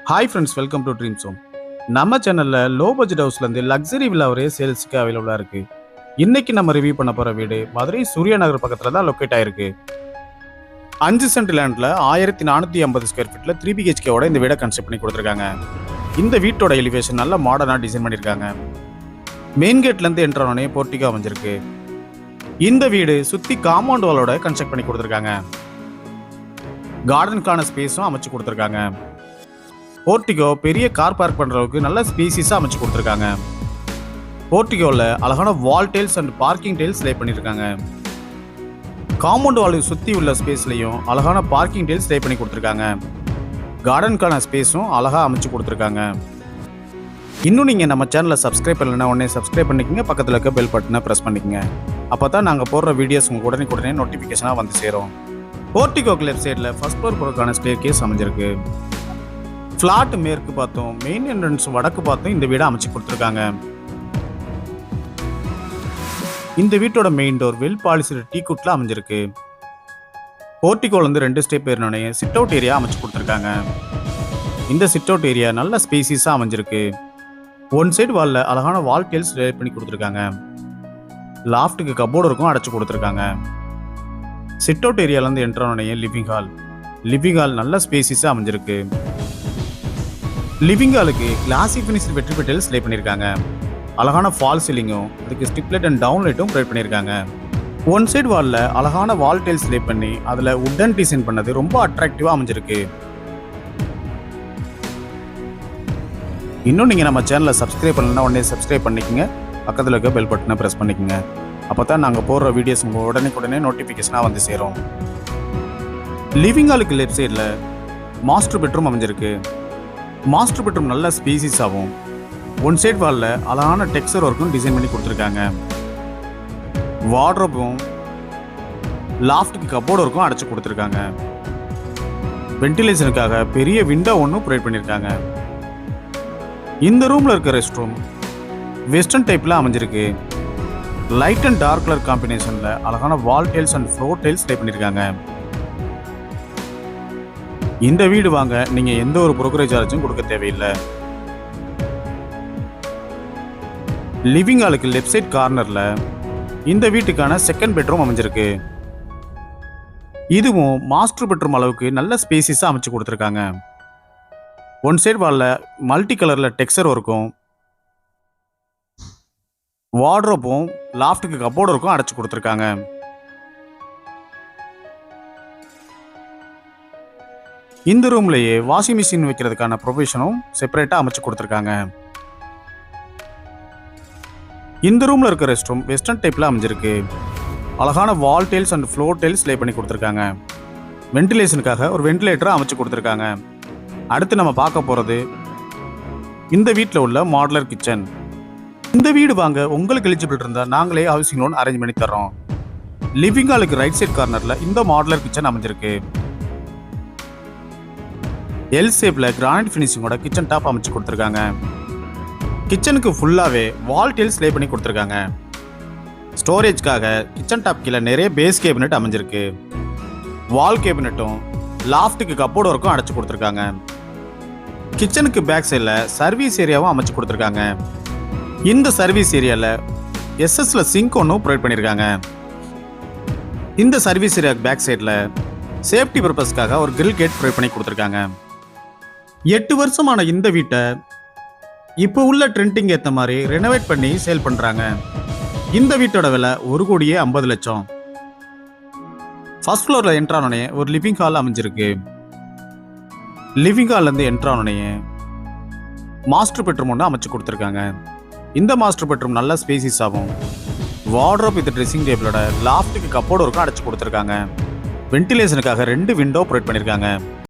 Hi friends, welcome to dreams home. நம்ம சேனலில் low budget ஹவுஸ்லேருந்து luxury villa ஒரே சேல்ஸுக்கு அவைலபிளாக இருக்குது. இன்றைக்கி நம்ம ரிவ்யூ பண்ண போகிற வீடு மதுரை சூர்யா நகர் பக்கத்தில் தான் லொக்கேட் ஆகிருக்கு. 5 சென்ட் லேண்டில் 1450 ஸ்கொயர் ஃபீட்டில் 3 BHKவோட இந்த வீடை கன்ஸ்ட்ரக்ட் பண்ணி கொடுத்துருக்காங்க. இந்த வீட்டோட எலிவேஷன் நல்ல மாடர்னாக டிசைன் பண்ணியிருக்காங்க. மெயின் கேட்லேருந்து என்ட்ரு ஆனோடனே போர்ட்டிகோ அமைஞ்சிருக்கு. இந்த வீடு சுற்றி காம்பவுண்ட் வாலோட கன்ஸ்ட்ரக்ட் பண்ணி கொடுத்துருக்காங்க. கார்டனுக்கான ஸ்பேஸும் அமைச்சு கொடுத்துருக்காங்க. போர்ட்டிகோ பெரிய கார் பார்க் பண்ணுற அளவுக்கு நல்ல ஸ்பேசிஸாக அமைச்சு கொடுத்துருக்காங்க. போர்ட்டிகோவில் அழகான wall tiles and parking tiles lay பண்ணியிருக்காங்க. காம்பவுண்ட் வால் சுற்றி உள்ள ஸ்பேஸ்லையும் அழகான பார்க்கிங் டைல்ஸ் லே பண்ணி கொடுத்துருக்காங்க. கார்டனுக்கான ஸ்பேஸும் அழகாக அமைச்சு கொடுத்துருக்காங்க. இன்னும் நீங்கள் நம்ம சேனலை சப்ஸ்கிரைப் பண்ணலைன்னா உடனே சப்ஸ்கிரைப் பண்ணிக்கோங்க. பக்கத்தில் இருக்க பெல் பட்டனை ப்ரெஸ் பண்ணிக்கோங்க. அப்போ தான் நாங்கள் போடுற வீடியோஸ் உங்களுக்கு உடனே நோட்டிஃபிகேஷனாக வந்து சேரும். போர்ட்டிகோக்கு லெஃப்ட் சைடில் ஃபர்ஸ்ட் ஃப்ளோர் போகிறதுக்கான ஸ்டேர் கேஸ் அமைஞ்சிருக்கு. ஃப்ளாட் மேற்கு பார்த்தோம், மெயின் என்ட்ரன்ஸ் வடக்கு பார்த்தோம் இந்த வீடை அமைச்சு கொடுத்துருக்காங்க. இந்த வீட்டோட main door well polished teak குட்ல அமைஞ்சிருக்கு. போர்ட்டிகோலேருந்து 2 ஸ்டெப் ஏறினோடனே சிட் அவுட் ஏரியா அமைச்சு கொடுத்துருக்காங்க. இந்த சிட் அவுட் ஏரியா நல்ல ஸ்பேசிஸாக அமைஞ்சிருக்கு. ஒன் சைடு வாலில் அழகான வால் டைல்ஸ் லே பண்ணி கொடுத்துருக்காங்க. லாஃப்ட்டுக்கு கப்போர்டு இருக்கும் அடைச்சு கொடுத்துருக்காங்க. சிட் அவுட் ஏரியாலேருந்து என்ட்ரு ஆனோடனே லிவிங் ஹால் நல்ல ஸ்பேசிஸாக அமைஞ்சிருக்கு. லிவிங் ஹாலுக்கு கிளாசி ஃபினிஷ் வெற்றி டைல்ஸ் லே பண்ணியிருக்காங்க. அழகான ஃபால் சீலிங்கும் அதுக்கு ஸ்டிப்லைட் அண்ட் டவுன் லைட்டும் ப்ரொவைட் பண்ணியிருக்காங்க. ஒன் சைடு வாலில் அழகான வால் டைல்ஸ் லே பண்ணி அதில் வுட்டன் டிசைன் பண்ணது ரொம்ப அட்ராக்டிவாக அமைஞ்சிருக்கு. இன்னும் நீங்கள் நம்ம சேனலை சப்ஸ்கிரைப் பண்ணலன்னா உடனே சப்ஸ்கிரைப் பண்ணிக்கோங்க. பக்கத்தில் இருக்க பெல் பட்டனை ப்ரெஸ் பண்ணிக்கோங்க. அப்போ தான் நாங்கள் போடுற வீடியோஸ் உங்கள் உடனே நோட்டிஃபிகேஷனாக வந்து சேரும். லிவிங் ஹாலுக்கு லெஃப்ட் சைடில் மாஸ்டர் பெட்ரூம் அமைஞ்சிருக்கு. மாஸ்டர் பெட்ரூம் நல்ல ஸ்பேசிஸ் ஆகும். ஒன் சைட் வாலில் அழகான டெக்ஸ்சர் ஒர்க்கும் டிசைன் பண்ணி கொடுத்துருக்காங்க. வார்ட்ரோப்பும் லாஃப்ட்டுக்கு கப்போர்டு ஒர்க்கும் அடைச்சு கொடுத்துருக்காங்க. வென்டிலேஷனுக்காக பெரிய விண்டோ ஒன்றும் ப்ரொவைட் பண்ணியிருக்காங்க. இந்த ரூமில் இருக்க ரெஸ்ட் ரூம் வெஸ்டர்ன் டைப்பில் அமைஞ்சிருக்கு. லைட் அண்ட் டார்க் கலர் காம்பினேஷனில் அழகான wall tiles and floor tiles type பண்ணியிருக்காங்க. இந்த வீடு வாங்க நீங்கள் எந்த ஒரு புரோக்கரேஜ் சார்ஜும் கொடுக்க தேவையில்லை. லிவிங் ஹாலுக்கு லெஃப்ட் சைட் கார்னரில் இந்த வீட்டுக்கான செகண்ட் பெட்ரூம் அமைஞ்சிருக்கு. இதுவும் மாஸ்டர் பெட்ரூம் அளவுக்கு நல்ல ஸ்பேசிஸாக அமைச்சு கொடுத்துருக்காங்க. ஒன் சைடு வாலில் மல்டி கலரில் டெக்ஸ்சர் ஒர்க்கும் வார்ட்ரோப்பும் லாஃப்ட்டுக்கு கப்போர்டு ஒர்க்கும் அடைச்சு கொடுத்துருக்காங்க. இந்த ரூம்லேயே வாஷிங் மிஷின் வைக்கிறதுக்கான ப்ரொவிஷனும் செப்பரேட்டாக அமைச்சு கொடுத்துருக்காங்க. இந்த ரூமில் இருக்க ரெஸ்ட் ரூம் வெஸ்டர்ன் டைப்பில் அமைஞ்சிருக்கு. அழகான wall tiles and floor tiles லே பண்ணி கொடுத்துருக்காங்க. வென்டிலேஷனுக்காக ஒரு வென்டிலேட்டரை அமைச்சு கொடுத்துருக்காங்க. அடுத்து நம்ம பார்க்க போகிறது இந்த வீட்டில் உள்ள மாடுலர் கிச்சன். இந்த வீடு வாங்க உங்களுக்கு எலிஜிபிள் இருந்தால் நாங்களே ஹவுசிங் லோன் அரேஞ்ச் பண்ணி தர்றோம். லிவிங் ஹாலுக்கு ரைட் சைட் கார்னரில் இந்த மாடுலர் கிச்சன் அமைஞ்சிருக்கு. எல் ஷேப்பில் கிரானைட் ஃபினிஷிங்கோட கிச்சன் டாப் அமைச்சு கொடுத்துருக்காங்க. கிச்சனுக்கு ஃபுல்லாகவே வால் டைல்ஸ் லே பண்ணி கொடுத்துருக்காங்க. ஸ்டோரேஜ்க்காக கிச்சன் டாப் கீழே நிறைய பேஸ் கேபினெட் அமைஞ்சிருக்கு. வால் கேபினெட்டும் லாஃப்ட்டுக்கு கப்போர்டு ஒர்க்கும் அடைச்சு கொடுத்துருக்காங்க. கிச்சனுக்கு பேக் சைடில் சர்வீஸ் ஏரியாவும் அமைச்சு கொடுத்துருக்காங்க. இந்த சர்வீஸ் ஏரியாவில் எஸ்எஸ்ல சிங்க் ஒன்றும் ப்ரொவைட் பண்ணியிருக்காங்க. இந்த சர்வீஸ் ஏரியாவுக்கு பேக் சைடில் சேஃப்டி பர்பஸ்க்காக ஒரு கிரில் கேட் ப்ரொவைட் பண்ணி கொடுத்துருக்காங்க. 8 வருஷமான இந்த வீட்டை இப்போ உள்ள ட்ரெண்டிங் ஏற்ற மாதிரி ரெனோவேட் பண்ணி சேல் பண்ணுறாங்க. இந்த வீட்டோட விலை 1,50,00,000. ஃபர்ஸ்ட் ஃப்ளோரில் என்ட்ரானோடனே ஒரு லிவிங் ஹால் அமைஞ்சிருக்கு. லிவிங் ஹால்லேருந்து என்ட்ரானோடனே மாஸ்டர் பெட்ரூம் ஒன்று அமைச்சு கொடுத்துருக்காங்க. இந்த மாஸ்டர் பெட்ரூம் நல்ல ஸ்பேசிஸ் ஆகும். வார்ட்ரோப் வித் ட்ரெஸ்ஸிங் டேபிளோட லாஃப்ட்டுக்கு கப்போர்டு ஒர்க்கும் அடைச்சு கொடுத்துருக்காங்க. வென்டிலேஷனுக்காக 2 விண்டோ ப்ரொவைட் பண்ணியிருக்காங்க.